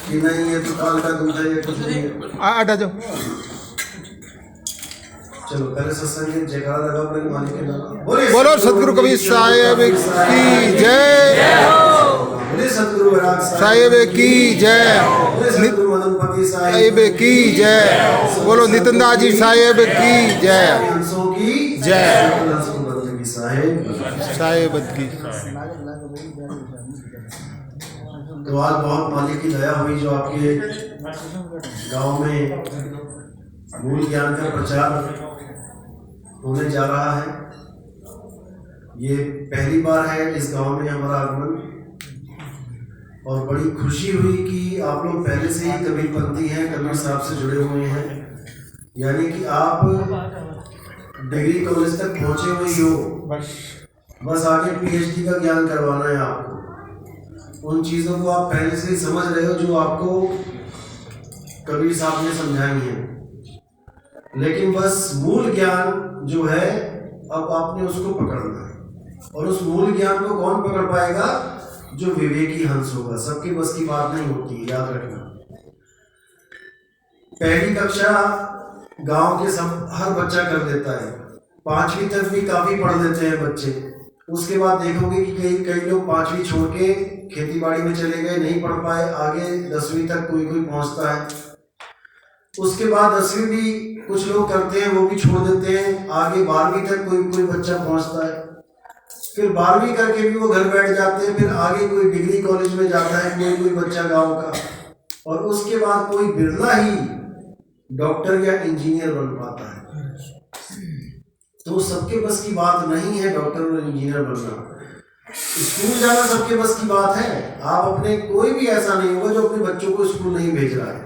कि नहीं ये तो काल का दूध है, ये कुछ नहीं है। हटा जाओ। चलो पहले सत्संग में जयकारा लगा अपने मालिक के नाम। बोलो सतगुरु कबीर साहिब की जय, बोले सतगुरु वैराग साहिब की जय, बोले सतगुरु मदनपति साहिब की जय, बोलो नितनदास जी साहिब की जय, हंसों की जय, साहिब की। तो आज बहुत मालिक की दया हुई जो आपके गांव में मूल ज्ञान का प्रचार होने जा रहा है। ये पहली बार है इस गांव में हमारा आगमन, और बड़ी खुशी हुई कि आप लोग पहले से ही कबीरपंथी हैं, कबीर साहब से जुड़े हुए हैं, यानी कि आप डिग्री कॉलेज तक पहुंचे हुए ही हो, बस आगे पीएचडी का ज्ञान करवाना है आपको। उन चीज़ों को आप पहले से ही समझ रहे हो जो आपको कबीर साहब ने समझाई हैं, लेकिन बस मूल ज्ञान जो है अब आपने उसको पकड़ना है। और उस मूल ज्ञान को कौन पकड़ पाएगा? जो विवेकी हंस होगा। सबके बस की बात नहीं होती, याद रखना। पहली कक्षा गांव के सब हर बच्चा कर लेता है, 5वीं तक भी काफी पढ़ लेते हैं बच्चे। उसके बाद देखोगे कि कई लोग 5वीं छोड़ के खेती बाड़ी में चले गए, नहीं पढ़ पाए, आगे 10वीं तक कोई पहुंचता है। उसके बाद 10वीं भी कुछ लोग करते हैं, वो भी छोड़ देते हैं, आगे 12वीं तक कोई बच्चा पहुंचता है। फिर 12वीं करके भी वो घर बैठ जाते हैं, फिर आगे कोई डिग्री कॉलेज में जाता है कोई बच्चा गांव का, और उसके बाद कोई बिरला ही डॉक्टर या इंजीनियर बन पाता है। तो सबके बस की बात नहीं है डॉक्टर और इंजीनियर बनना। स्कूल जाना सबके बस की बात है। आप अपने कोई भी ऐसा नहीं होगा जो अपने बच्चों को स्कूल नहीं भेज रहा है,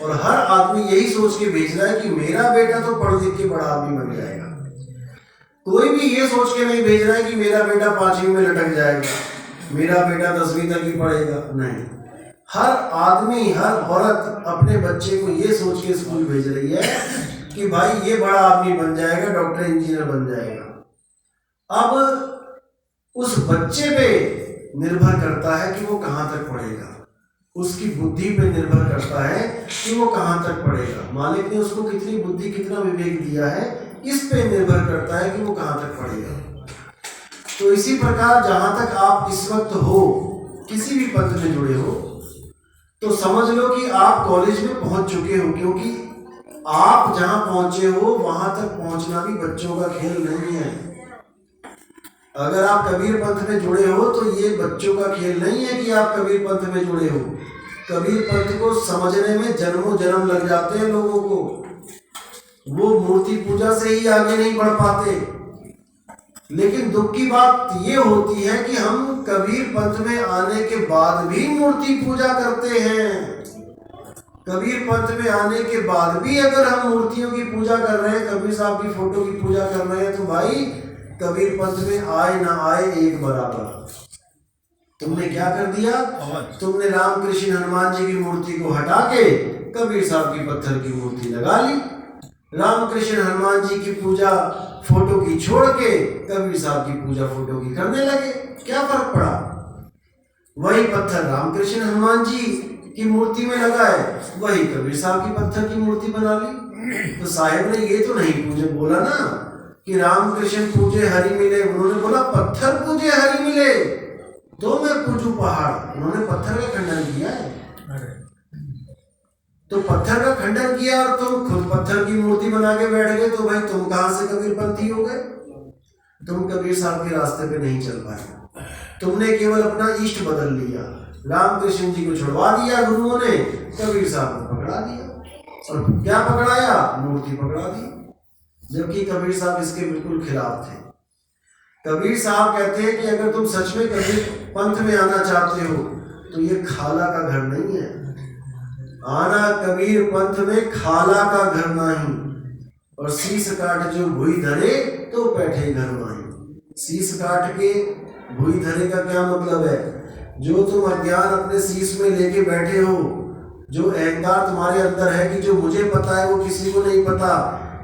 और हर आदमी यही सोच के भेज रहा है कि मेरा बेटा तो पढ़ लिख के बड़ा आदमी बन जाएगा। कोई भी ये सोच के नहीं भेज रहा है कि मेरा बेटा 5वीं में लटक जाएगा, मेरा बेटा 10वीं तक ही पढ़ेगा। नहीं, हर आदमी, हर औरत अपने बच्चे को ये सोच के स्कूल भेज रही है कि भाई ये बड़ा आदमी बन जाएगा, डॉक्टर इंजीनियर बन जाएगा। अब उस बच्चे पे निर्भर करता है कि वो कहाँ तक पढ़ेगा, उसकी बुद्धि पे निर्भर करता है कि वो कहाँ तक पढ़ेगा। मालिक ने उसको कितनी बुद्धि, कितना विवेक दिया है, इस पे निर्भर करता है कि वो कहाँ तक पढ़ेगा। तो इसी प्रकार जहाँ तक आप इस वक्त हो, किसी भी पंथ में जुड़े हो, तो समझ लो कि आप कॉलेज में पहुंच चुके हो, क्योंकि आप जहाँ पहुंचे हो वहां तक पहुंचना भी बच्चों का खेल नहीं है। अगर आप कबीर पंथ में जुड़े हो तो ये बच्चों का खेल नहीं है कि आप कबीर पंथ में जुड़े हो। कबीर पंथ को समझने में जन्मों जन्म लग जाते हैं लोगों को, वो मूर्ति पूजा से ही आगे नहीं बढ़ पाते। लेकिन दुख की बात ये होती है कि हम कबीर पंथ में आने के बाद भी मूर्ति पूजा करते हैं। कबीर पंथ में आने के बाद भी अगर हम मूर्तियों की पूजा कर रहे हैं, कबीर साहब की फोटो की पूजा कर रहे हैं, तो भाई कबीर पंथ में आए ना आए एक बराबर। तुमने क्या कर दिया? तुमने रामकृष्ण हनुमान जी की मूर्ति को हटा के कबीर साहब की पत्थर की मूर्ति लगा ली। रामकृष्ण हनुमान जी की पूजा फोटो की छोड़ के कबीर साहब की पूजा फोटो की करने लगे। क्या फर्क पड़ा? वही पत्थर रामकृष्ण हनुमान जी की मूर्ति में लगाए, वही कबीर साहब की पत्थर की मूर्ति बना ली। तो साहिब ने ये तो नहीं पूजे बोला ना कि रामकृष्ण पूजे हरि मिले, उन्होंने बोला पत्थर पूजे हरि मिले तो मैं पूजू पहाड़। उन्होंने पत्थर का खंडन किया है। तो पत्थर का खंडन किया और तुम खुद पत्थर की मूर्ति बना के बैठ गए, तो भाई तुम कहां से कबीरपंथी हो गए? तुम कबीर साहब के रास्ते पे नहीं चल पाए। तुमने केवल अपना इष्ट बदल लिया। रामकृष्ण जी को छुड़वा दिया गुरुओं ने, कबीर साहब को पकड़ा दिया। और क्या पकड़ाया? मूर्ति पकड़ा दी, जबकि कबीर साहब इसके बिल्कुल खिलाफ थे। कबीर साहब कहते हैं कि अगर तुम सच में कबीर पंथ में आना चाहते हो तो ये खाला का घर नहीं है। आना कबीर पंथ में खाला का घर नहीं, और शीश काट जो भुई धरे तो बैठे घर माही। शीश काट के भुई धरे का क्या मतलब है? जो तुम अज्ञान अपने शीश में लेके बैठे हो, जो अहंकार तुम्हारे अंदर है कि जो मुझे पता है वो किसी को नहीं पता,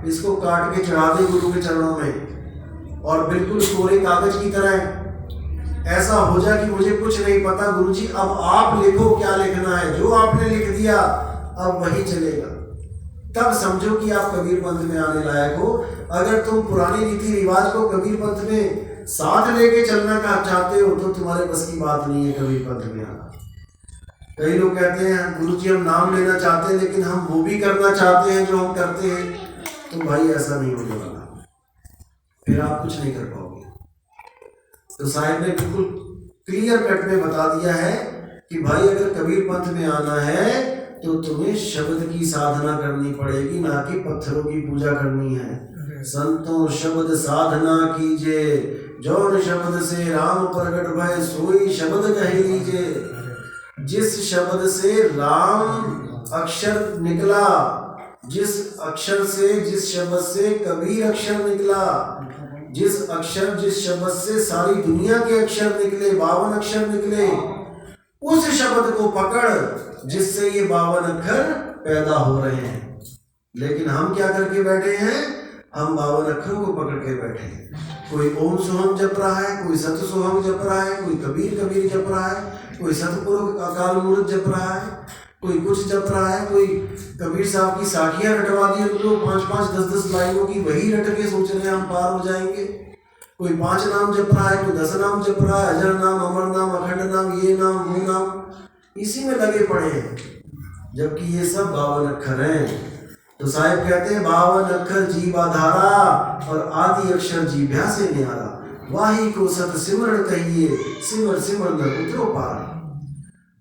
इसको काट के चढ़ा दे गुरु के चरणों में, और बिल्कुल कोरे कागज की तरह ऐसा हो जाए कि मुझे कुछ नहीं पता गुरुजी, अब आप लिखो क्या लिखना है, जो आपने लिख दिया अब वही चलेगा, तब समझो कि आप कबीर पंथ में आने लायक हो। अगर तुम पुरानी रीति रिवाज को कबीर पंथ में साथ लेके चलना का चाहते हो तो तुम्हारे बस की बात नहीं है कबीर पंथ में आना। कई लोग कहते हैं गुरुजी हम नाम लेना चाहते हैं लेकिन हम वो भी करना चाहते हैं जो हम करते हैं, तो भाई ऐसा नहीं होने वाला, फिर आप कुछ नहीं कर पाओगे। तो साहिब ने बिल्कुल क्लियर कट में बता दिया है कि भाई अगर कबीर पंथ में आना है तो तुम्हें शब्द की साधना करनी पड़ेगी, ना कि पत्थरों की पूजा करनी है। संतों शब्द साधना कीजिए, जौन शब्द से राम प्रगट भय सोई शब्द कह लीजिए। जिस शब्द से राम अक्षर निकला, जिस शब्द से कबीर अक्षर निकला, जिस शब्द से सारी दुनिया के अक्षर निकले, 52 अक्षर निकले, उस शब्द को पकड़ जिससे ये 52 अक्षर पैदा हो रहे हैं। लेकिन हम क्या करके बैठे हैं, हम 52 अक्षरों को पकड़ के बैठे हैं। कोई ओम सोहम जप रहा है, कोई सत सोहम जप रहा है, कोई कबीर कबीर जप रहा है, कोई सतपुरुष अकाल मूर्त जप रहा है, कोई कुछ जप रहा है, कोई कबीर साहब की साखियां रटवा दी उनको 5-5, 10-10 लाइनों की, वही रट के सोच रहे हैं हम पार हो जाएंगे। कोई 5 नाम जप रहा है, कोई 10 नाम जप रहा है, अजर नाम, अमर नाम, अखंड नाम, ये नाम वो नाम, इसी में लगे पड़े हैं, जबकि ये सब 52 अक्षर हैं। तो साहिब कहते हैं 52 अक्षर जीवाधारा और आदि अक्षर जीभ्या से न्यारा, वाही को सत सिमरण कहिए, सिमर सिमर नर उतरो पार।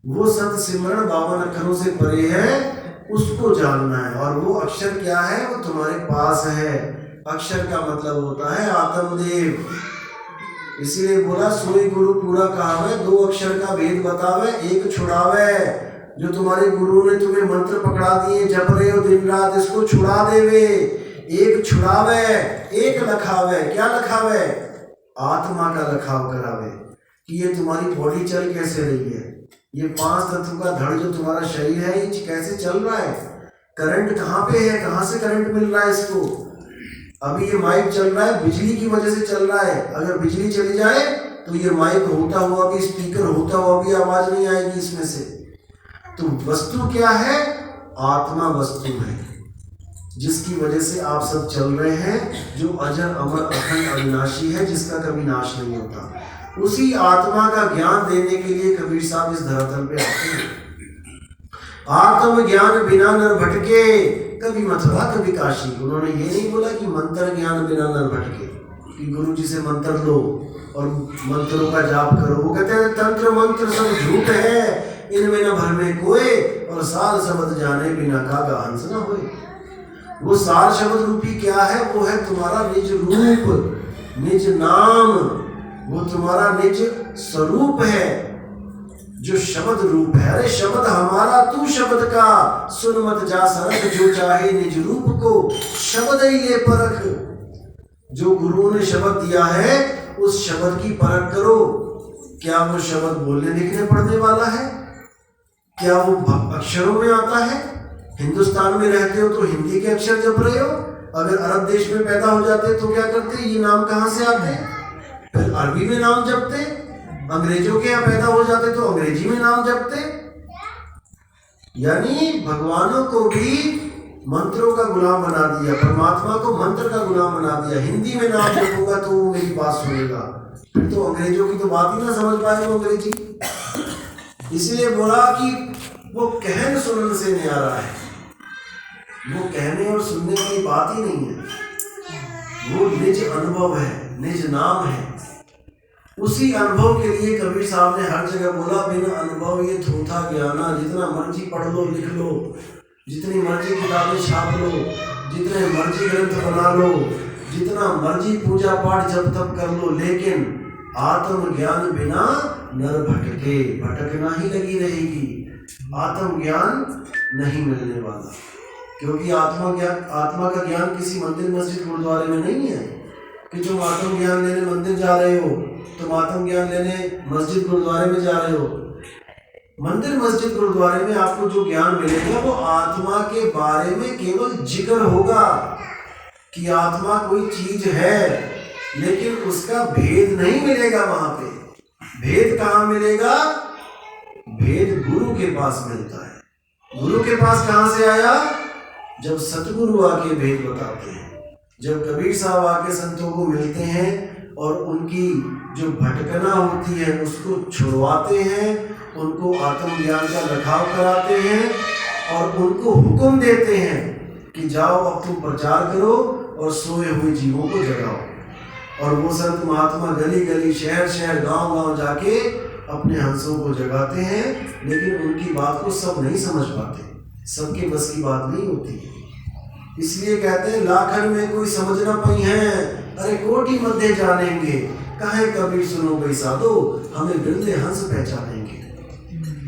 वो सत सिमरण 52 अक्षरों से परे है, उसको जानना है। और वो अक्षर क्या है, वो तुम्हारे पास है। अक्षर का मतलब होता है आत्मदेव। इसीलिए बोला सोई गुरु पूरा कहावे, 2 अक्षर का भेद बतावे, एक छुड़ावे। जो तुम्हारे गुरु ने तुम्हें मंत्र पकड़ा दिए, जप रहे हो दिन रात, इसको छुड़ा देवे। एक छुड़ावे, एक लखावे। क्या लखावे? आत्मा का लखाव करावे कि ये तुम्हारी बॉडी चल कैसे रही है, ये 5 तत्व का धड़ जो तुम्हारा शरीर है ये कैसे चल रहा है, करंट कहाँ पे है, कहाँ से करंट मिल रहा है इसको। अभी ये माइक चल रहा है बिजली की वजह से चल रहा है, अगर बिजली चली जाए तो ये माइक होता हुआ भी, स्पीकर होता हुआ भी आवाज नहीं आएगी इसमें से। तो वस्तु क्या है? आत्मा वस्तु है, जिसकी वजह से आप सब चल रहे हैं, जो अजर अमर अखंड अविनाशी है, जिसका कभी नाश नहीं होता। उसी आत्मा का ज्ञान देने के लिए कबीर साहब इस धरातल पे आते हैं। आत्म ज्ञान बिना नर भटके, कभी मथुरा कभी काशी। उन्होंने ये नहीं बोला कि मंत्र ज्ञान बिना नर भटके, कि गुरु जी से मंत्र लो और मंत्रों का जाप करो। वो कहते हैं तंत्र मंत्र सब झूठ है, इनमें न भर में कोई, और सार शब्द जाने बिना कागा हंस न होए। वो सार शब्द रूपी क्या है? वो है तुम्हारा निज रूप, निज नाम, वो तुम्हारा निज स्वरूप है, जो शब्द रूप है। अरे शब्द हमारा तू शब्द का, सुन मत जा सरख, जो चाहे निज रूप को शब्द ही ले परख। जो गुरुओं ने शब्द दिया है उस शब्द की परख करो। क्या वो शब्द बोलने लिखने पढ़ने वाला है? क्या वो अक्षरों में आता है? हिंदुस्तान में रहते हो तो हिंदी के अक्षर जप रहे हो, अगर अरब देश में पैदा हो जाते तो क्या करते? ये नाम कहाँ से आते? फिर अरबी में नाम जपते। अंग्रेजों के यहाँ पैदा हो जाते तो अंग्रेजी में नाम जपते। यानी भगवानों को भी मंत्रों का गुलाम बना दिया, परमात्मा को मंत्र का गुलाम बना दिया। हिंदी में नाम जपूंगा तो वो मेरी बात सुनेगा, फिर तो अंग्रेजों की तो बात ही ना समझ पाए वो अंग्रेजी। इसलिए बोला कि वो कहन सुनन से न्यारा है, वो कहने और सुनने वाली बात ही नहीं है, वो निज अनुभव है, निज नाम है। उसी अनुभव के लिए कबीर साहब ने हर जगह बोला बिना अनुभव ये थोथा ज्ञाना। जितना मर्जी पढ़ लो, लिख लो, जितनी मर्जी किताबें छाप लो, जितने मर्जी ग्रंथ बना लो, जितना मर्जी पूजा पाठ जप तप कर लो, लेकिन आत्म ज्ञान बिना नर भटके, भटकना ही लगी रहेगी। आत्म ज्ञान नहीं मिलने वाला, क्योंकि आत्मा का ज्ञान किसी मंदिर मस्जिद गुरुद्वारे में नहीं है कि तुम आत्म ज्ञान लेने मंदिर जा रहे हो, तुम आत्म ज्ञान लेने मस्जिद गुरुद्वारे में जा रहे हो। मंदिर मस्जिद गुरुद्वारे में आपको जो ज्ञान मिलेगा वो आत्मा के बारे में केवल जिक्र होगा कि आत्मा कोई चीज है, लेकिन उसका भेद नहीं मिलेगा वहां पे। भेद कहाँ मिलेगा? भेद गुरु के पास मिलता है। गुरु के पास कहाँ से आया? जब सतगुरु आके भेद बताते हैं, जब कबीर साहब आके संतों को मिलते हैं और उनकी जो भटकना होती है उसको छुड़वाते हैं, उनको आत्मज्ञान का रखाव कराते हैं और उनको हुक्म देते हैं कि जाओ अब तुम प्रचार करो और सोए हुए जीवों को जगाओ। और वो संत महात्मा गली गली, शहर शहर, गांव गांव जाके अपने हंसों को जगाते हैं, लेकिन उनकी बात को सब नहीं समझ पाते, सबके बस की बात नहीं होती है। इसलिए कहते हैं लाखन में कोई समझना पई है, अरे कोटि मध्य जानेंगे, कहे कबीर सुनो भाई साधो, हमें बिरले हंस पहचानेंगे।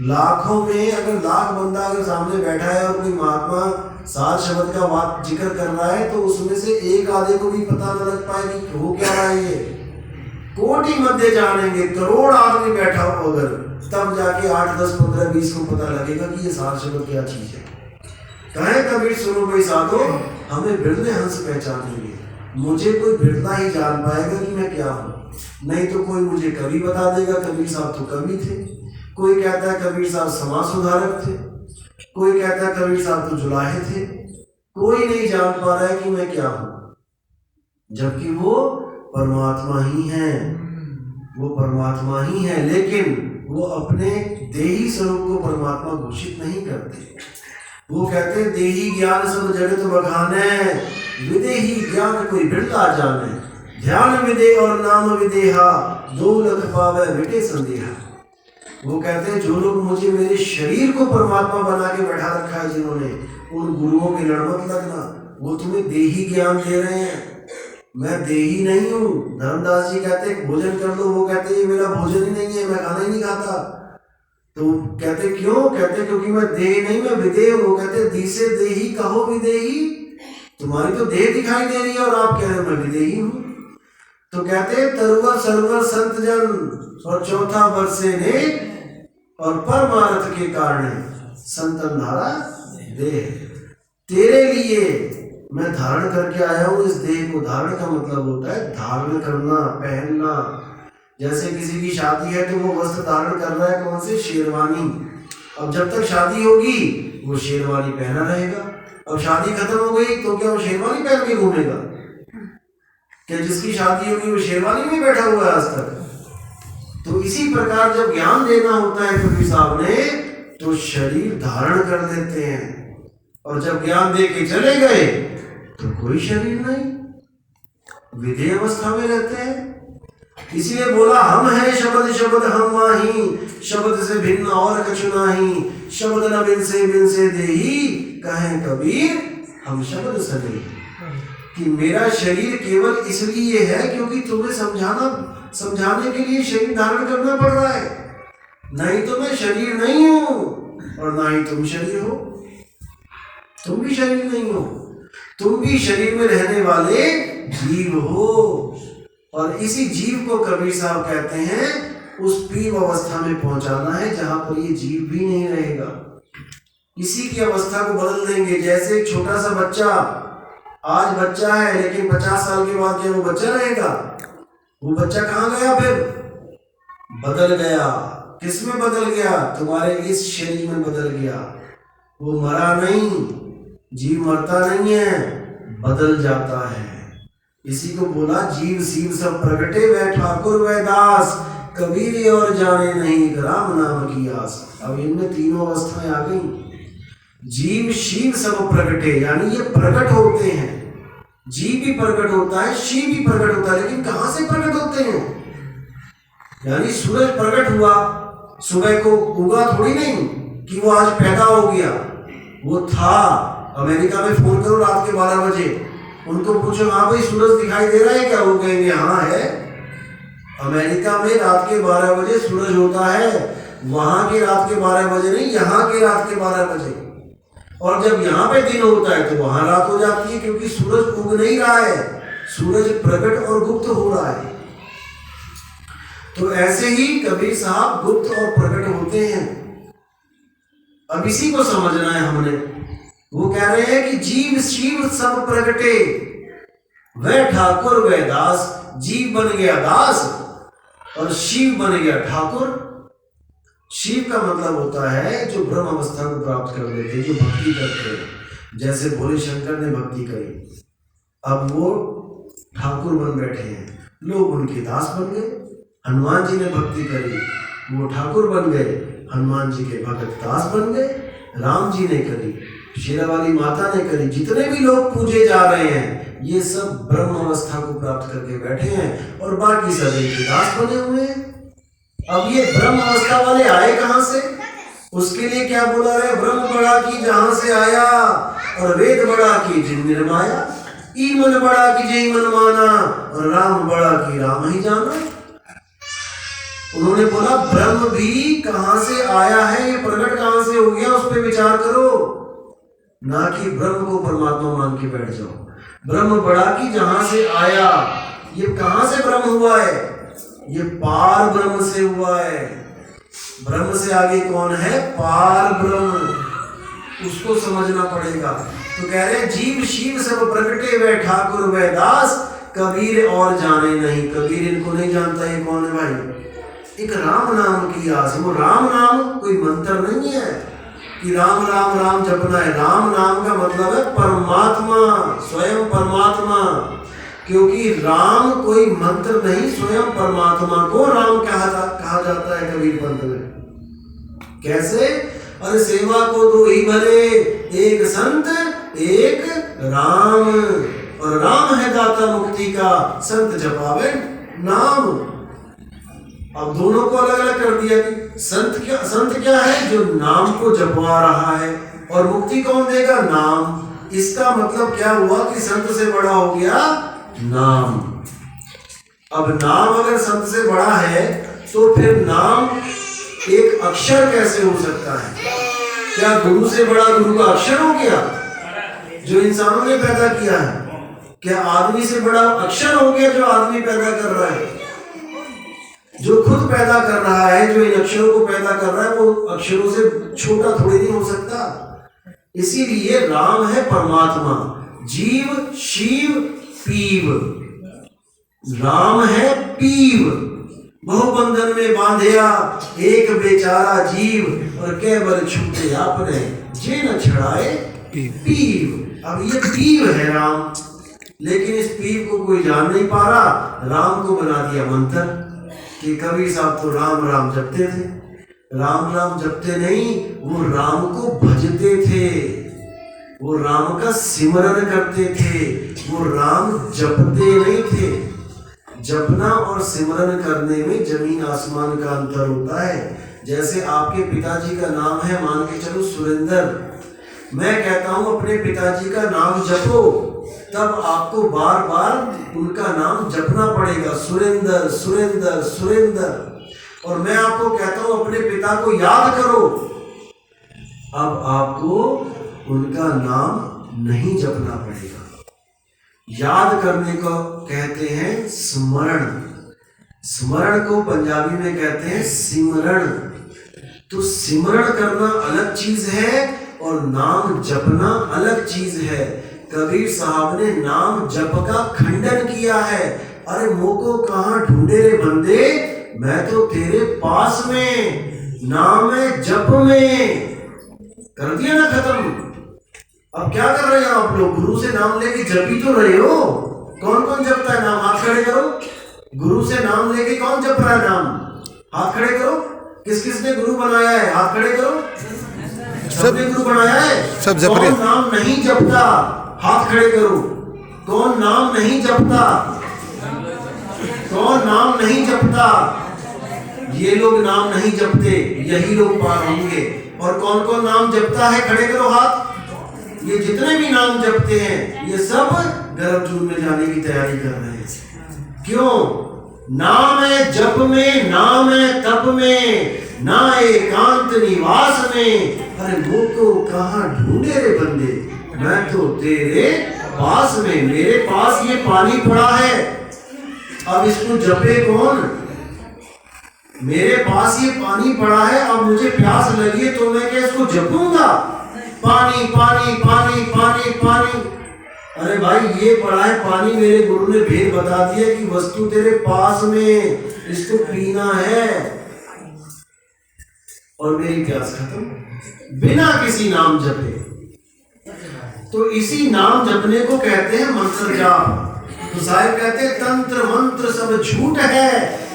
लाखों में अगर लाख बंदा अगर सामने बैठा है और कोई महात्मा 7 शब्द का बात जिक्र कर रहा है, तो उसमें से एक आधे को भी पता न लग पाए कि हो क्या रहा है। ये कोटि मध्य जानेंगे, करोड़ आदमी बैठा हो अगर, तब जाके 8, 10, 15, 20 को पता लगेगा कि ये 7 शब्द क्या चीज है। कहे कबीर सुनो भाई साधो, हमें बिरले हंस पहचानेंगे। मुझे कोई बिरला ही जान पाएगा कि मैं क्या हूँ, नहीं तो कोई मुझे कवि बता देगा, कबीर साहब तो कवि थे। कोई कहता है कबीर साहब समाज सुधारक थे, कोई कहता है कबीर साहब तो जुलाहे थे। कोई नहीं जान पा रहा है कि मैं क्या हूँ, जबकि वो परमात्मा ही है, वो परमात्मा ही है। लेकिन वो अपने देही स्वरूप को परमात्मा घोषित नहीं करते। वो कहते हैं देही ज्ञान सब जगत बखाने, विदेही ज्ञान कोई बिरला जाने। ध्यान विदे और नाम विदेहा, 2 लख पावे मिटे संदेहा। वो कहते हैं जो लोग मुझे मेरे शरीर को परमात्मा बना के बैठा रखा है जिन्होंने, उन गुरुओं के लड़ मत लगना, वो तुम्हें देही ज्ञान दे रहे हैं, मैं देही नहीं हूँ। धर्मदास जी कहते हैं भोजन कर लो, वो कहते हैं ये मेरा भोजन ही नहीं है, मैं खाना ही नहीं खाता। तो कहते क्यों? कहते क्योंकि मैं देह नहीं, मैं विदेह हूँ। कहते दी से देही कहो विदेही, तुम्हारी तो देह दिखाई दे रही है और आप कह रहे हो मैं विदेही हूँ। तो कहते तरुआ सरवर संत जन और चौथा बरसे ने और परमार्थ के कारण संतन धारा देह। तेरे लिए मैं धारण करके आया हूँ इस देह को। धारण का मतलब होता है धारण करना, पहनना। जैसे किसी की शादी है तो वो वस्त्र धारण कर रहा है, कौन से? शेरवानी। अब जब तक शादी होगी वो शेरवानी पहना रहेगा, अब शादी खत्म हो गई तो क्या वो शेरवानी पहन के घूमेगा? क्या जिसकी शादी होगी वो शेरवानी में बैठा हुआ है आज तक? तो इसी प्रकार जब ज्ञान देना होता है कबीर साहब ने, तो शरीर धारण कर लेते हैं, और जब ज्ञान दे के चले गए तो कोई शरीर नहीं, विधेय अवस्था में रहते हैं। इसलिए बोला हम है शब्द शब्द हम माही, शब्द से भिन्न और कछु नाही, शब्द न बिन से देही, कहें कबीर हम शब्द सने। कि मेरा शरीर केवल इसलिए है क्योंकि तुम्हें समझाने के लिए शरीर धारण करना पड़ रहा है, नहीं तो मैं शरीर नहीं हूं और ना ही तुम शरीर हो। तुम भी शरीर नहीं हो, तुम भी शरीर में रहने वाले जीव हो। और इसी जीव को कबीर साहब कहते हैं उस पीव अवस्था में पहुंचाना है जहां पर ये जीव भी नहीं रहेगा। इसी की अवस्था को बदल देंगे। जैसे एक छोटा सा बच्चा, आज बच्चा है लेकिन 50 साल के बाद क्या वो बच्चा रहेगा? वो बच्चा कहाँ गया? फिर बदल गया। किस में बदल गया? तुम्हारे इस शरीर में बदल गया। वो मरा नहीं, जीव मरता नहीं है, बदल जाता है। इसी को बोला जीव शिव सब प्रगटे वह ठाकुर वह दास, कबीर और जाने नहीं राम नाम की आस। अब इनमें तीनों अवस्थाएं आ गई। जीव शिव सब प्रगटे, यानी ये प्रकट होते हैं। जीव भी प्रकट होता है, शिव भी प्रकट होता है, लेकिन कहां से प्रकट होते हैं? यानी सूरज प्रकट हुआ सुबह को, उगा थोड़ी नहीं कि वो आज पैदा हो गया, वो था। अमेरिका में फोन करो रात के 12 बजे, उनको पूछो हाँ भाई सूरज दिखाई दे रहा है क्या? वो कहेंगे हाँ है। अमेरिका में रात के 12 बजे सूरज होता है, वहां के रात के 12 बजे नहीं, यहाँ के रात के 12 बजे। और जब यहाँ पे दिन होता है तो वहां रात हो जाती है, क्योंकि सूरज उग नहीं रहा है, सूरज प्रकट और गुप्त हो रहा है। तो ऐसे ही कबीर साहब गुप्त और प्रकट होते हैं। अब इसी को समझना है हमने। वो कह रहे हैं कि जीव शिव सब प्रगटे वह ठाकुर वह दास। जीव बन गया दास और शिव बन गया ठाकुर। शिव का मतलब होता है जो ब्रह्म अवस्था को प्राप्त कर लेते हैं, जो भक्ति करते हैं। जैसे भोले शंकर ने भक्ति करी, अब वो ठाकुर बन बैठे हैं, लोग उनके दास बन गए। हनुमान जी ने भक्ति करी, वो ठाकुर बन गए, हनुमान जी के भगत दास बन गए। राम जी ने करी, शेरावाली माता ने करी, जितने भी लोग पूजे जा रहे हैं ये सब ब्रह्म अवस्था को प्राप्त करके बैठे हैं और बाकी सब इनके दास बने हुए हैं। अब ये ब्रह्म अवस्था वाले आए कहां से? उसके लिए क्या बोला है? ब्रह्म बड़ा की जहां से आया और वेद बड़ा की जिन निर्माया, ई मन बड़ा की जय मन माना और राम बड़ा की राम ही जाना। उन्होंने बोला ब्रह्म भी कहां से आया है, ये प्रकट कहां से हो गया, उस पर विचार करो, ना कि ब्रह्म को परमात्मा मान के बैठ जाओ। ब्रह्म बड़ा की जहां से आया, ये कहां से ब्रह्म हुआ है? ये पार ब्रह्म से हुआ है। ब्रह्म से आगे कौन है? पार ब्रह्म, उसको समझना पड़ेगा। तो कह रहे जीव शिव सब प्रगटे वे ठाकुर वे दास, कबीर और जाने नहीं। कबीर इनको नहीं जानता ये कौन है भाई? एक राम नाम की आस। वो राम नाम कोई मंत्र नहीं है कि राम राम राम जपना है। राम नाम का मतलब है परमात्मा, स्वयं परमात्मा। क्योंकि राम कोई मंत्र नहीं, स्वयं परमात्मा को राम कहा जाता है कबीर पंथ में। कैसे? अरे सेवा को दो ही भले, एक संत एक राम, और राम है दाता मुक्ति का, संत जपावे नाम। अब दोनों को अलग अलग कर दिया कि संत क्या है? जो नाम को जपवा रहा है, और मुक्ति कौन देगा? नाम। इसका मतलब क्या हुआ कि संत से बड़ा हो गया नाम। अब नाम अगर संत से बड़ा है तो फिर नाम एक अक्षर कैसे हो सकता है? क्या गुरु से बड़ा गुरु का अक्षर हो गया जो इंसानों ने पैदा किया है? क्या आदमी से बड़ा अक्षर हो गया जो आदमी पैदा कर रहा है? जो खुद पैदा कर रहा है, जो इन अक्षरों को पैदा कर रहा है, वो अक्षरों से छोटा थोड़ी नहीं हो सकता। इसीलिए राम है परमात्मा, जीव शिव पीव, राम है पीव। बहुबंधन में बांधिया एक बेचारा जीव, और केवल छूटे आपने जे न छड़ाए पीव। अब ये पीव है राम, लेकिन इस पीव को कोई जान नहीं पा रहा। राम को बना दिया मंत्र कि कबीर साहब तो राम राम जपते थे। राम राम जपते नहीं, वो राम को भजते थे, वो राम का सिमरन करते थे, वो राम जपते नहीं थे। जपना और सिमरन करने में जमीन आसमान का अंतर होता है। जैसे आपके पिताजी का नाम है, मान के चलो सुरेंद्र, मैं कहता हूं अपने पिताजी का नाम जपो, तब आपको बार बार उनका नाम जपना पड़ेगा, सुरेंद्र सुरेंद्र सुरेंद्र। और मैं आपको कहता हूं अपने पिता को याद करो, अब आपको उनका नाम नहीं जपना पड़ेगा। याद करने को कहते हैं स्मरण, स्मरण को पंजाबी में कहते हैं सिमरण। तो सिमरण करना अलग चीज है और नाम जपना अलग चीज है। कबीर साहब ने नाम जप का खंडन किया है। अरे मोको कहां ढूंढे रे बंदे, मैं तो तेरे पास में, नाम है जप में। कर दिया ना खत्म। अब क्या कर रहे हैं आप लोग? गुरु से नाम लेके जप ही तो रहे हो। कौन कौन जपता है नाम? हाथ खड़े करो। गुरु से नाम लेके कौन जप रहा है नाम? हाथ खड़े करो। किस किस ने गुरु बनाया है? हाथ खड़े करो। सबने गुरु बनाया है। सब जप रहे। कौन नाम नहीं जपता? हाथ खड़े करो। कौन नाम नहीं जपता? कौन नाम नहीं जपता? ये लोग नाम नहीं जपते, यही लोग पार होंगे। और कौन कौन नाम जपता है? खड़े करो हाथ। ये जितने भी नाम जपते हैं ये सब गर्भजून में जाने की तैयारी कर रहे हैं। क्यों? नाम है जप में, नाम है तप में, ना एकांत निवास में। अरे मोको कहां ढूंढे रे बंदे, मैं तो तेरे पास में, मेरे पास ये पानी पड़ा है, अब इसको जपे कौन? मेरे पास ये पानी पड़ा है, अब मुझे प्यास लगी है तो मैं क्या इसको जपूंगा? पानी पानी पानी पानी पानी। अरे भाई ये पढ़ा है पानी, मेरे गुरु ने भेद बता दिया कि वस्तु तेरे पास में, इसको पीना है और मेरी प्यास खत्म बिना किसी नाम जपे। तो इसी नाम जपने को कहते हैं मंत्र जाप। तो साहिब कहते हैं तंत्र मंत्र सब झूठ है,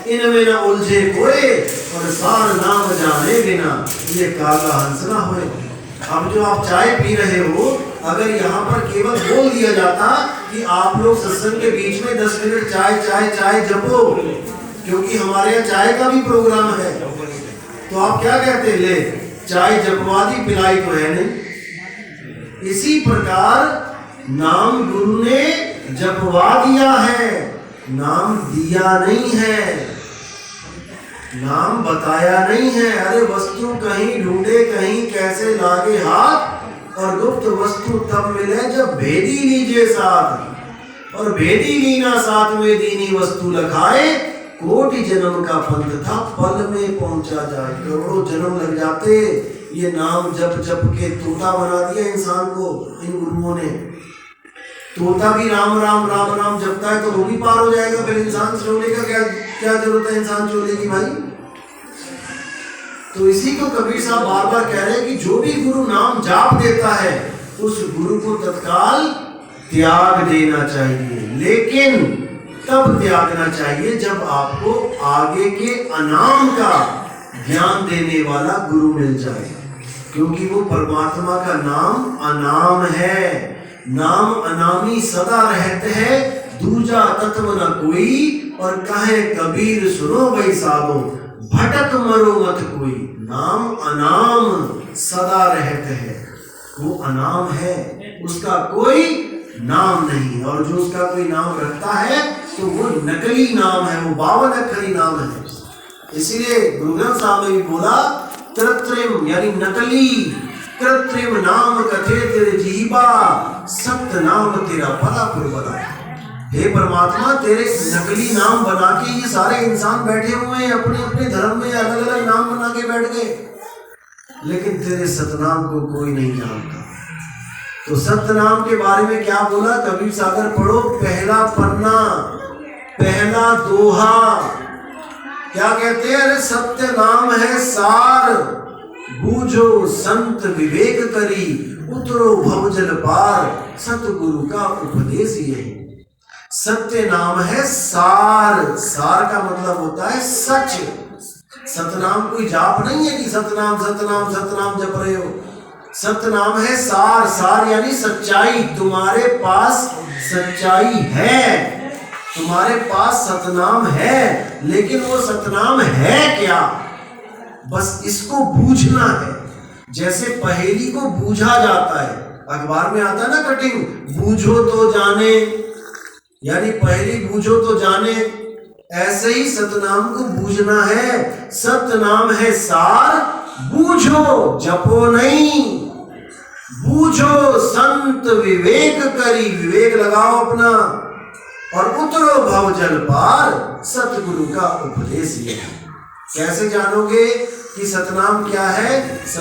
इनमें न उलझे कोई और सार नाम जाने बिना ये काला हंस ना होए। अब जो आप चाय पी रहे हो, अगर यहाँ पर केवल बोल दिया जाता कि आप लोग सत्संग के बीच में 10 मिनट चाय चाय चाय जपो, क्योंकि हमारे यहाँ चाय का भी प्रोग्राम है, तो आप क्या कहते, ले चाय जपवा दी, पिलाई तो है नहीं। इसी प्रकार नाम गुरु ने जपवा दिया है, नाम दिया नहीं है, नाम बताया नहीं है। अरे वस्तु कहीं ढूंढे कहीं कैसे लागे हाथ, और गुप्त वस्तु तब मिले जब भेदी लीजिए साथ, और भेदी लीना साथ में दीनी वस्तु लखाए। कोटि जन्म का पंथ था पल में पहुंचा जाए, करोड़ों जन्म लग जाते। ये नाम जप जप के तोता बना दिया इंसान को इन गुरुओं ने। तोता भी राम राम राम राम जपता है तो वो भी पार हो जाएगा, फिर इंसान चोले का क्या जरूरत है इंसान चोले की भाई। तो इसी को कबीर साहब बार बार कह रहे हैं कि जो भी गुरु नाम जाप देता है उस गुरु को तत्काल त्याग देना चाहिए, लेकिन तब त्यागना चाहिए जब आपको आगे के अनाम का ज्ञान देने वाला गुरु मिल जाए, क्योंकि वो परमात्मा का नाम अनाम है। नाम अनामी सदा रहते हैं, दूजा तत्व न कोई, और कहे कबीर सुनो भाई साधो, भटक मरो मत कोई। नाम अनाम सदा रहते हैं, वो अनाम है, उसका कोई नाम नहीं, और जो उसका कोई नाम रखता है तो वो नकली नाम है, वो 52 अक्षरी नाम है। इसीलिए गुरु ग्रंथ साहब ने भी बोला कृत्रिम यानी नकली, कृत्रिम नाम कथे तेरे जीवा, सत्य नाम तेरा बड़ा पुरबला। हे परमात्मा, तेरे नकली नाम बना के ये सारे इंसान बैठे हुए हैं, अपने अपने धर्म में अलग अलग नाम बना के बैठ गए, लेकिन तेरे सतनाम को कोई नहीं जानता। तो सतनाम के बारे में क्या बोला, कबीर सागर पढ़ो, पहला पन्ना, पहला दोहा। क्या कहते हैं, अरे सत्य नाम है सार, बूझो संत विवेक करी, उतरो भवजल पार, सतगुरु का उपदेश ये। सत्य नाम है सार, सार का मतलब होता है सच। सतनाम कोई जाप नहीं है कि सतनाम सतनाम सतनाम जप रहे हो। सतनाम है सार, सार यानी सच्चाई। तुम्हारे पास सच्चाई है, तुम्हारे पास सतनाम है, लेकिन वो सतनाम है क्या, बस इसको बूझना है। जैसे पहेली को बूझा जाता है, अखबार में आता है ना कटिंग, बूझो तो जाने, यानी पहेली बूझो तो जाने, ऐसे ही सतनाम को बूझना है। सतनाम है सार, बूझो जपो नहीं, बूझो संत विवेक करी, विवेक लगाओ अपना, और उतरो भव जल पार, सतगुरु का उपदेश ये है। कैसे जानोगे कि सतनाम क्या है?